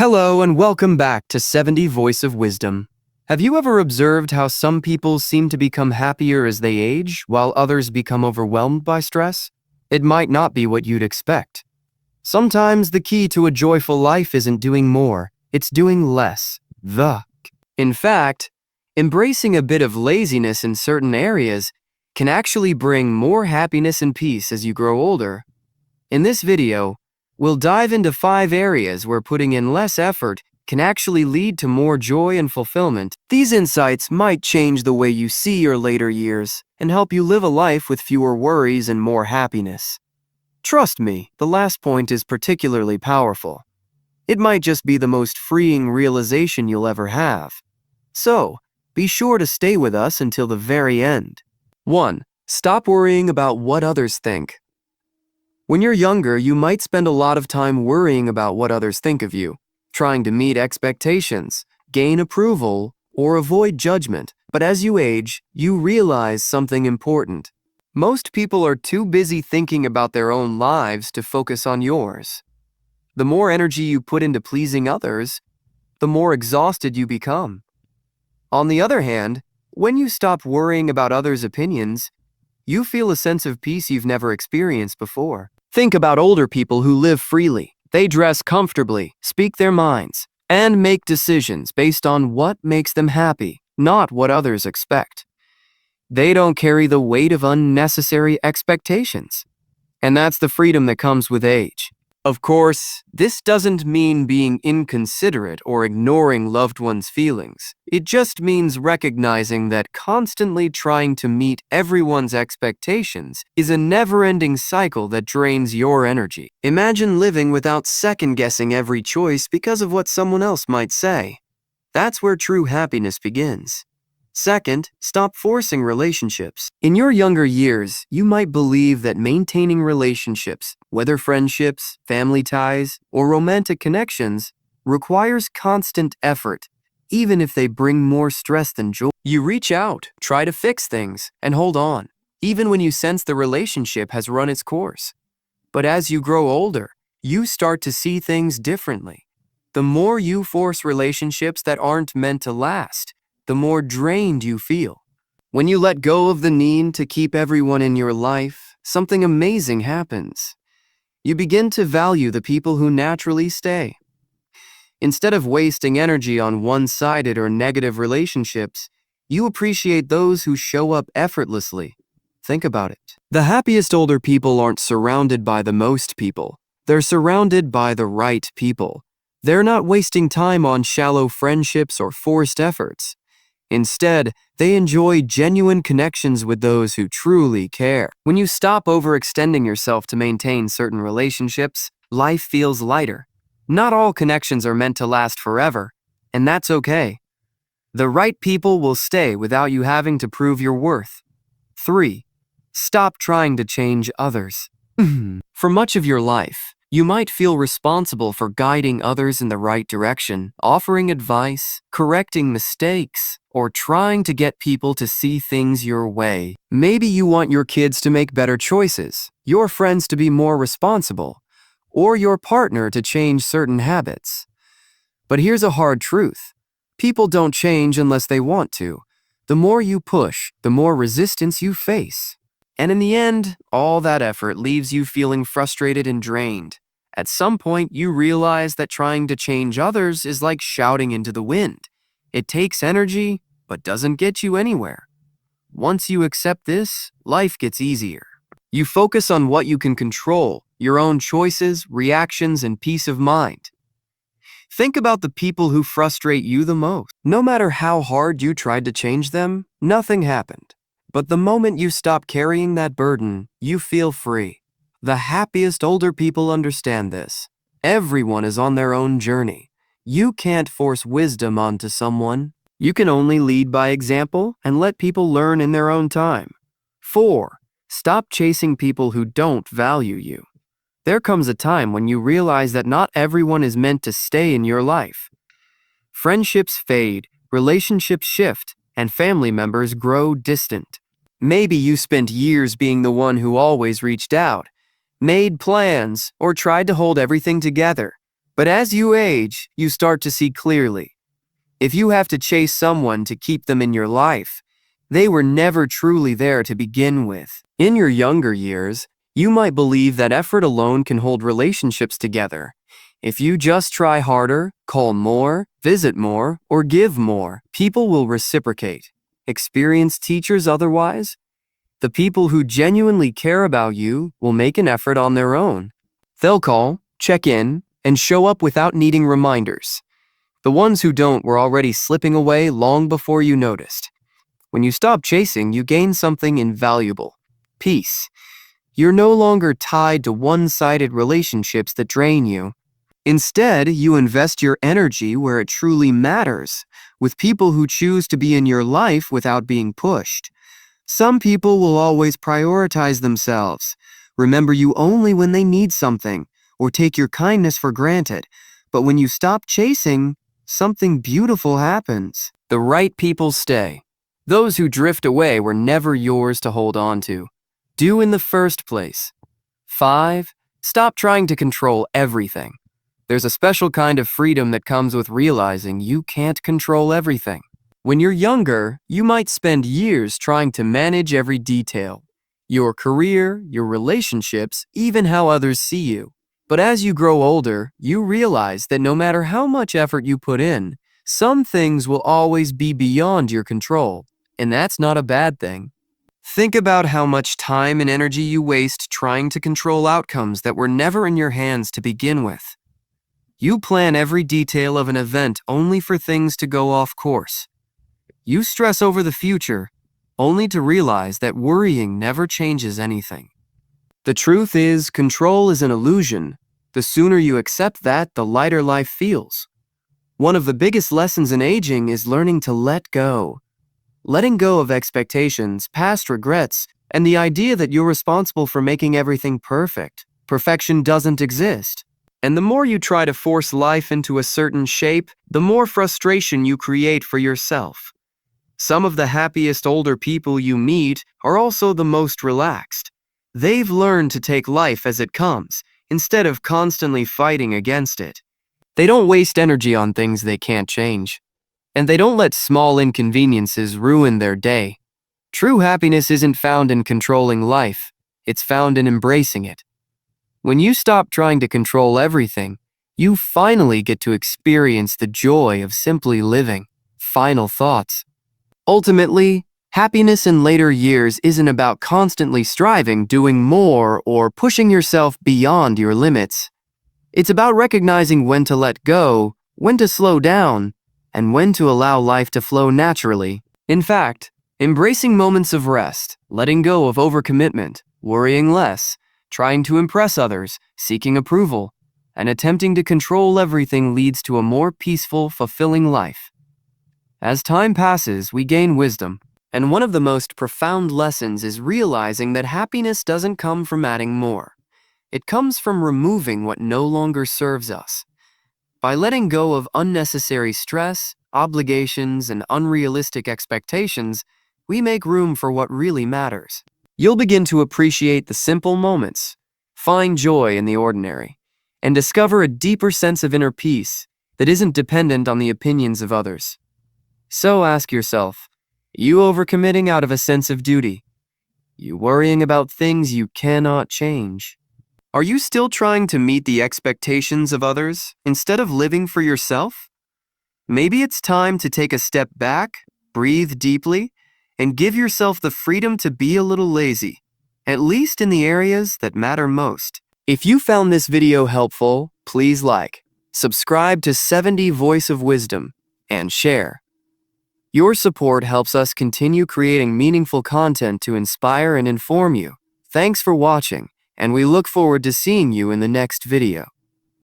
Hello and welcome back to 70 Voice of Wisdom. Have you ever observed how some people seem to become happier as they age, while others become overwhelmed by stress? It might not be what you'd expect. Sometimes the key to a joyful life isn't doing more, it's doing less. In fact, embracing a bit of laziness in certain areas can actually bring more happiness and peace as you grow older. In this video, we'll dive into 5 areas where putting in less effort can actually lead to more joy and fulfillment. These insights might change the way you see your later years and help you live a life with fewer worries and more happiness. Trust me, the last point is particularly powerful. It might just be the most freeing realization you'll ever have. So, be sure to stay with us until the very end. 1. Stop worrying about what others think. When you're younger, you might spend a lot of time worrying about what others think of you, trying to meet expectations, gain approval, or avoid judgment. But as you age, you realize something important. Most people are too busy thinking about their own lives to focus on yours. The more energy you put into pleasing others, the more exhausted you become. On the other hand, when you stop worrying about others' opinions, you feel a sense of peace you've never experienced before. Think about older people who live freely. They dress comfortably, speak their minds, and make decisions based on what makes them happy, not what others expect. They don't carry the weight of unnecessary expectations. And that's the freedom that comes with age. Of course, this doesn't mean being inconsiderate or ignoring loved ones' feelings. It just means recognizing that constantly trying to meet everyone's expectations is a never-ending cycle that drains your energy. Imagine living without second-guessing every choice because of what someone else might say. That's where true happiness begins. Second, stop forcing relationships. In your younger years, you might believe that maintaining relationships, whether friendships, family ties, or romantic connections, requires constant effort, even if they bring more stress than joy. You reach out, try to fix things, and hold on, even when you sense the relationship has run its course. But as you grow older, you start to see things differently. The more you force relationships that aren't meant to last, the more drained you feel. When you let go of the need to keep everyone in your life, something amazing happens. You begin to value the people who naturally stay. Instead of wasting energy on one-sided or negative relationships, you appreciate those who show up effortlessly. Think about it. The happiest older people aren't surrounded by the most people. They're surrounded by the right people. They're not wasting time on shallow friendships or forced efforts. Instead, they enjoy genuine connections with those who truly care. When you stop overextending yourself to maintain certain relationships, life feels lighter. Not all connections are meant to last forever, and that's okay. The right people will stay without you having to prove your worth. 3. Stop trying to change others. For much of your life, you might feel responsible for guiding others in the right direction, offering advice, correcting mistakes, or trying to get people to see things your way. Maybe you want your kids to make better choices, your friends to be more responsible, or your partner to change certain habits. But here's a hard truth. People don't change unless they want to. The more you push, the more resistance you face. And in the end, all that effort leaves you feeling frustrated and drained. At some point, you realize that trying to change others is like shouting into the wind. It takes energy, but doesn't get you anywhere. Once you accept this, life gets easier. You focus on what you can control, your own choices, reactions, and peace of mind. Think about the people who frustrate you the most. No matter how hard you tried to change them, nothing happened. But the moment you stop carrying that burden, you feel free. The happiest older people understand this. Everyone is on their own journey. You can't force wisdom onto someone. You can only lead by example and let people learn in their own time. 4. Stop chasing people who don't value you. There comes a time when you realize that not everyone is meant to stay in your life. Friendships fade, relationships shift, and family members grow distant. Maybe you spent years being the one who always reached out, made plans, or tried to hold everything together. But as you age, you start to see clearly. If you have to chase someone to keep them in your life, they were never truly there to begin with. In your younger years, you might believe that effort alone can hold relationships together. If you just try harder, call more, visit more, or give more, people will reciprocate. Experienced teachers otherwise? The people who genuinely care about you will make an effort on their own. They'll call, check in, and show up without needing reminders. The ones who don't were already slipping away long before you noticed. When you stop chasing, you gain something invaluable: peace. You're no longer tied to one-sided relationships that drain you. Instead, you invest your energy where it truly matters, with people who choose to be in your life without being pushed. Some people will always prioritize themselves, remember you only when they need something, or take your kindness for granted. But when you stop chasing, something beautiful happens. The right people stay. Those who drift away were never yours to hold on to. Do in the first place. 5. Stop trying to control everything. There's a special kind of freedom that comes with realizing you can't control everything. When you're younger, you might spend years trying to manage every detail. Your career, your relationships, even how others see you. But as you grow older, you realize that no matter how much effort you put in, some things will always be beyond your control, and that's not a bad thing. Think about how much time and energy you waste trying to control outcomes that were never in your hands to begin with. You plan every detail of an event only for things to go off course. You stress over the future, only to realize that worrying never changes anything. The truth is, control is an illusion. The sooner you accept that, the lighter life feels. One of the biggest lessons in aging is learning to let go. Letting go of expectations, past regrets, and the idea that you're responsible for making everything perfect. Perfection doesn't exist. And the more you try to force life into a certain shape, the more frustration you create for yourself. Some of the happiest older people you meet are also the most relaxed. They've learned to take life as it comes, instead of constantly fighting against it. They don't waste energy on things they can't change. And they don't let small inconveniences ruin their day. True happiness isn't found in controlling life, it's found in embracing it. When you stop trying to control everything, you finally get to experience the joy of simply living. Final thoughts. Ultimately, happiness in later years isn't about constantly striving, doing more, or pushing yourself beyond your limits. It's about recognizing when to let go, when to slow down, and when to allow life to flow naturally. In fact, embracing moments of rest, letting go of overcommitment, worrying less, trying to impress others, seeking approval, and attempting to control everything leads to a more peaceful, fulfilling life. As time passes, we gain wisdom. And one of the most profound lessons is realizing that happiness doesn't come from adding more. It comes from removing what no longer serves us. By letting go of unnecessary stress, obligations, and unrealistic expectations, we make room for what really matters. You'll begin to appreciate the simple moments, find joy in the ordinary, and discover a deeper sense of inner peace that isn't dependent on the opinions of others. So ask yourself, you overcommitting out of a sense of duty? You worrying about things you cannot change? Are you still trying to meet the expectations of others instead of living for yourself? Maybe it's time to take a step back, breathe deeply, and give yourself the freedom to be a little lazy, at least in the areas that matter most. If you found this video helpful, please like, subscribe to 70 Voice of Wisdom, and share. Your support helps us continue creating meaningful content to inspire and inform you. Thanks for watching, and we look forward to seeing you in the next video.